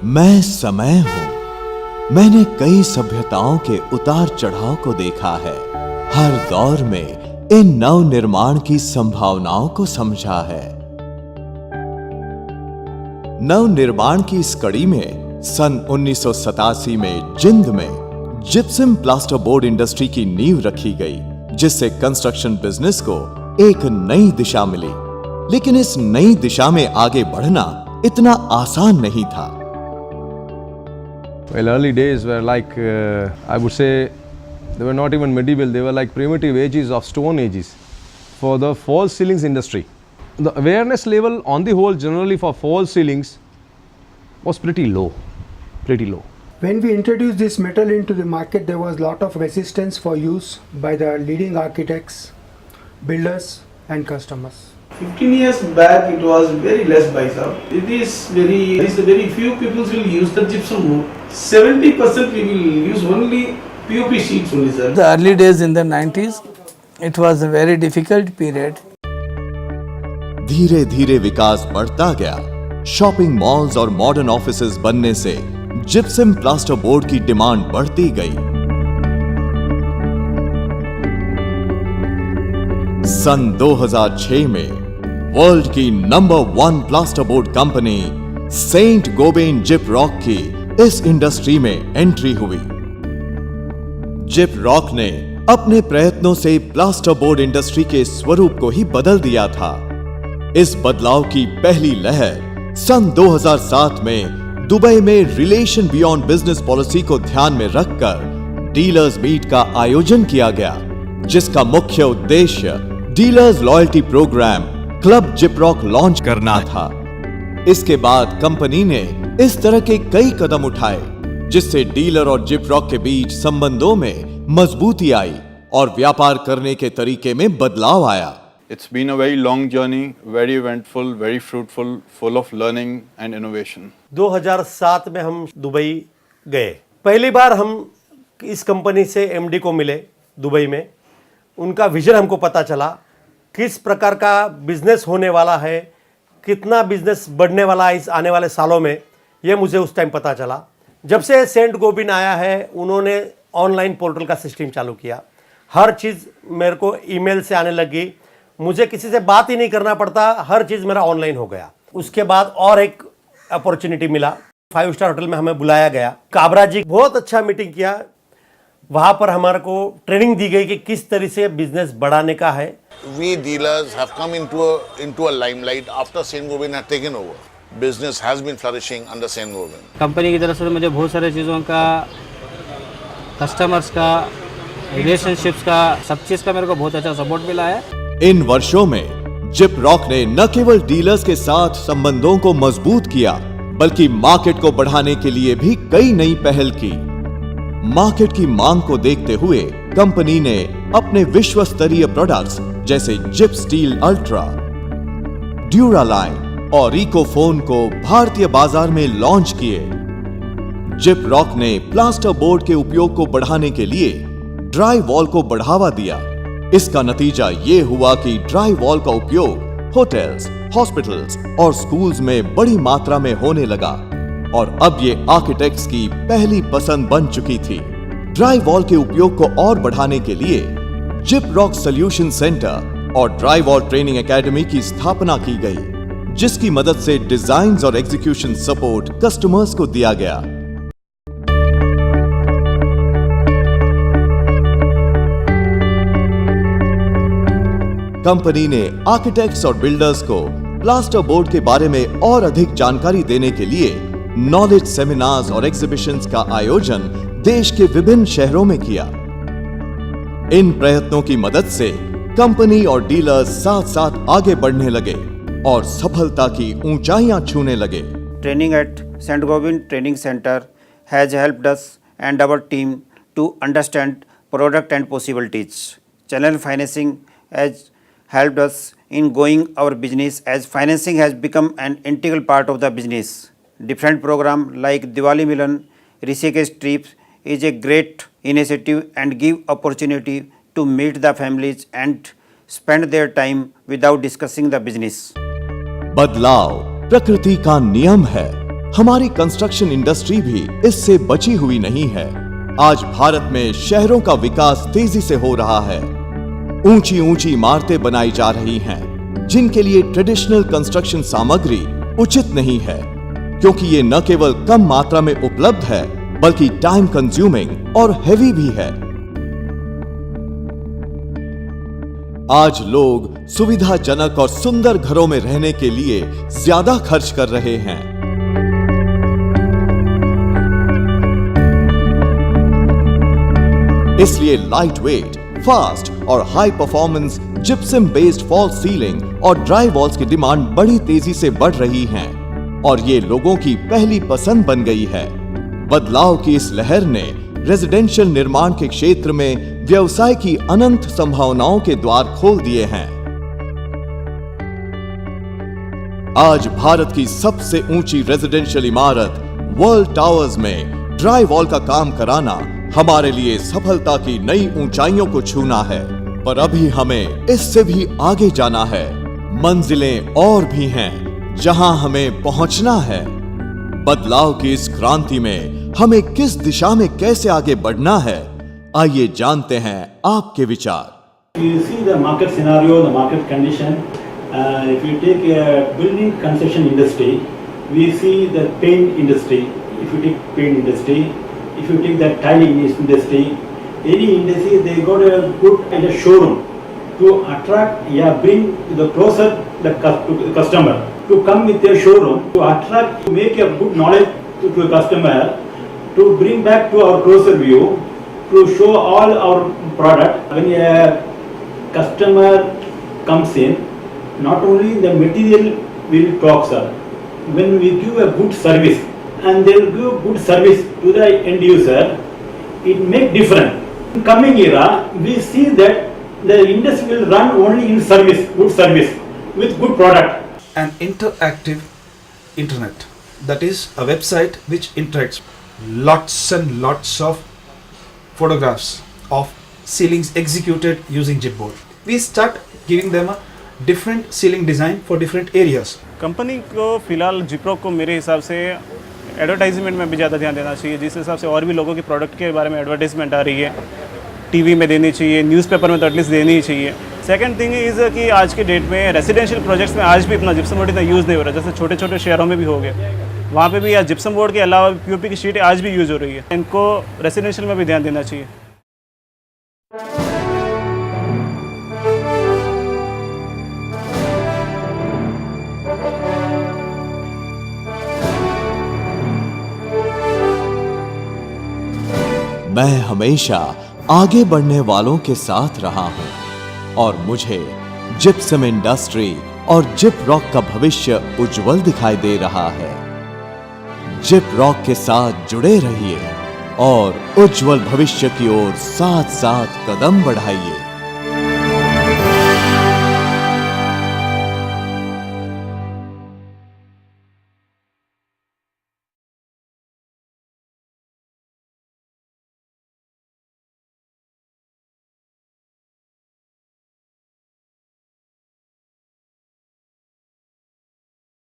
मैं समय हूं। मैंने कई सभ्यताओं के उतार चढ़ाव को देखा है। हर दौर में इन नव निर्माण की संभावनाओं को समझा है। नव निर्माण की इस कड़ी में सन 1987 में जिंद में जिप्सम प्लास्टर बोर्ड इंडस्ट्री की नींव रखी गई, जिससे कंस्ट्रक्शन बिजनेस को एक नई दिशा मिली। लेकिन इस नई दिशा में आगे बढ़ना इतना आसान नहीं था। Well, early days were like, I would say, they were not even medieval, they were like primitive ages of stone ages for the false ceilings industry. The awareness level on the whole generally for false ceilings was pretty low. When we introduced this metal into the market, there was a lot of resistance for use by the leading architects, builders and customers. 15 years back it was very less by sir. It is very few people will use the gypsum board. 70% we will use only POP sheets only sir. The early days in the 90s, it was a very difficult period. धीरे धीरे विकास बढ़ता गया। Shopping malls और modern offices बनने से gypsum plaster board की demand बढ़ती गई। सन 2006 में वर्ल्ड की number 1 plaster board company saint gobain gyproc की इस इंडस्ट्री में एंट्री हुई। जिप रॉक ने अपने प्रयत्नों से प्लास्टर बोर्ड इंडस्ट्री के स्वरूप को ही बदल दिया था। इस बदलाव की पहली लहर सन 2007 में दुबई में रिलेशन बियॉन्ड बिजनेस पॉलिसी को ध्यान में रखकर डीलर्स मीट का आयोजन किया गया, जिसका मुख्य उद्देश्य डीलर्स लॉयल्टी प्रोग्राम क्लब जिपरॉक लॉन्च करना था। इसके बाद कंपनी ने इस तरह के कई कदम उठाए, जिससे डीलर और जिपरॉक के बीच संबंधों में मजबूती आई और व्यापार करने के तरीके में बदलाव आया। It's been a very long journey, very eventful, very fruitful, full of learning and innovation. 2007 में हम दुबई गए। पहली बार हम इस कंपनी से एमडी को मिले दुबई में। उनका विजन हमको पता चला, किस प्रकार का बिजनेस होने वाला है, कितना बिजनेस बढ़ने वाला है इस आने वाले सालों में, ये मुझे उस टाइम पता चला। जब से सेंट गोबिन आया है, उन्होंने ऑनलाइन पोर्टल का सिस्टम चालू किया। हर चीज़ मेरे को ईमेल से आने लगी, मुझे किसी से बात ही नहीं करना पड़ता, हर चीज़ मेरा ऑनलाइन हो गया। उसके बाद और एक अपॉर्चुनिटी मिला, 5 स्टार होटल में हमें बुलाया गया। काबरा जी बहुत अच्छा मीटिंग किया, वहाँ पर हमारे को ट्रेनिंग दी गई कि किस तरह से बिजनेस बढ़ाने का है। We dealers have come into a limelight after Saint Gobain had taken over. Business has been flourishing under Saint Gobain. Company की तरफ से मुझे बहुत सारे चीज़ों का, कस्टमर्स का, रिलेशनशिप्स का, सब चीज़ का मेरे को बहुत अच्छा सपोर्ट मिला है। इन वर्षों में जिप रॉक ने न केवल डीलर्स के साथ संबंधों को मजबूत किया, बल्कि मार्केट को बढ़ाने के लिए भी कई नई पहल की। मार्केट की मांग को देखते हुए कंपनी ने अपने विश्व स्तरीय प्रोडक्ट्स जैसे जिप स्टील अल्ट्रा, ड्यूरालाइन और इकोफोन को भारतीय बाजार में लॉन्च किए। जिप रॉक ने प्लास्टर बोर्ड के उपयोग को बढ़ाने के लिए ड्राई वॉल को बढ़ावा दिया। इसका नतीजा ये हुआ कि ड्राई वॉल का उपयोग होटल्स, हॉस्पिटल्स और स्कूल्स में बड़ी मात्रा में होने लगा और अब ये आर्किटेक्ट्स की पहली पसंद बन चुकी थी। ड्राई वॉल के उपयोग को और बढ़ाने के लिए जिप रॉक सॉल्यूशन सेंटर और ड्राई वॉल ट्रेनिंग एकेडमी की स्थापना की गई, जिसकी मदद से डिजाइन्स और एग्जीक्यूशन सपोर्ट कस्टमर्स को दिया गया। कंपनी ने आर्किटेक्ट्स और बिल्डर्स को प्लास्टर बोर्ड के बारे में और अधिक जानकारी देने के लिए नॉलेज सेमिनार्स और एग्जीबिशंस का आयोजन देश के विभिन्न शहरों में किया। इन प्रयत्नों की मदद से कंपनी और डीलर्स साथ साथ आगे बढ़ने लगे और सफलता की ऊंचाइयां छूने लगे। Training at St. Gobain Training Center has helped us and our team to understand product and possibilities. Channel financing has helped us in growing our business as financing has become an integral part of the business. Different program like Diwali Milan, Rishikesh trips is a great initiative and give opportunity to meet the families and spend their time without discussing the business. बदलाव प्रकृति का नियम है, हमारी construction industry भी इससे बची हुई नहीं है। आज भारत में शहरों का विकास तेजी से हो रहा है। ऊंची ऊंची इमारतें बनाई जा रही हैं, जिनके लिए ट्रेडिशनल कंस्ट्रक्शन सामग्री उचित नहीं है, क्योंकि ये न केवल कम मात्रा में उपलब्ध है बल्कि टाइम कंज्यूमिंग और हेवी भी है। आज लोग सुविधाजनक और सुंदर घरों में रहने के लिए ज्यादा खर्च कर रहे हैं। इसलिए लाइट वेट, फास्ट और high performance gypsum based fall ceiling और ड्राई वॉल्स की डिमांड बड़ी तेजी से बढ़ रही है और ये लोगों की पहली पसंद बन गई है। बदलाव की इस लहर ने रेजिडेंशियल निर्माण के क्षेत्र में व्यवसाय की अनंत संभावनाओं के द्वार खोल दिए हैं। आज भारत की सबसे ऊंची रेजिडेंशियल इमारत वर्ल्ड टावर्स में ड्राई वॉल का काम कराना हमारे लिए सफलता की नई ऊंचाइयों को छूना है। पर अभी हमें इससे भी आगे जाना है। मंजिलें और भी हैं जहां हमें पहुंचना है। बदलाव की इस क्रांति में हमें किस दिशा में कैसे आगे बढ़ना है, आइए जानते हैं आपके विचार। You see the market scenario, the market condition. If you take a building construction industry, we see the paint industry. If you take paint industry, if you take the tiling industry, any industry, they got a good and a showroom to attract, bring the closer the customer to come with their showroom to attract, to make a good knowledge to the customer, to bring back to our closer view, to show all our product. When a customer comes in, not only the material will talk, sir. When we give a good service and they will give good service to the end user, it make difference. In coming era, we see that the industry will run only in service, good service with good product. An interactive internet, that is a website which interacts lots and lots of photographs of ceilings executed using chipboard. We start giving them a different ceiling design for different areas. Company को फिलहाल जिप्रोक को मेरे हिसाब से advertisement में भी ज़्यादा ध्यान देना चाहिए, जिस हिसाब से और भी लोगों के प्रोडक्ट के बारे में एडवर्टाइजमेंट आ रही है, टीवी में देनी चाहिए, न्यूज़पेपर में तो एटलीस्ट देनी ही चाहिए। सेकंड थिंग इज़ कि आज के डेट में रेजिडेंशियल प्रोजेक्ट्स में आज भी इतना जिप्सम बोर्ड इतना यूज़ नहीं हो रहा, जैसे छोटे छोटे शहरों में भी हो गए, वहाँ पे भी आज जिप्सम बोर्ड के अलावा पीओपी की शीट आज भी यूज़ हो रही है। इनको रेजिडेंशियल में भी ध्यान देना चाहिए। मैं हमेशा आगे बढ़ने वालों के साथ रहा हूं और मुझे जिप्सम इंडस्ट्री और जिपरॉक का भविष्य उज्जवल दिखाई दे रहा है। जिपरॉक के साथ जुड़े रहिए और उज्जवल भविष्य की ओर साथ साथ कदम बढ़ाइए।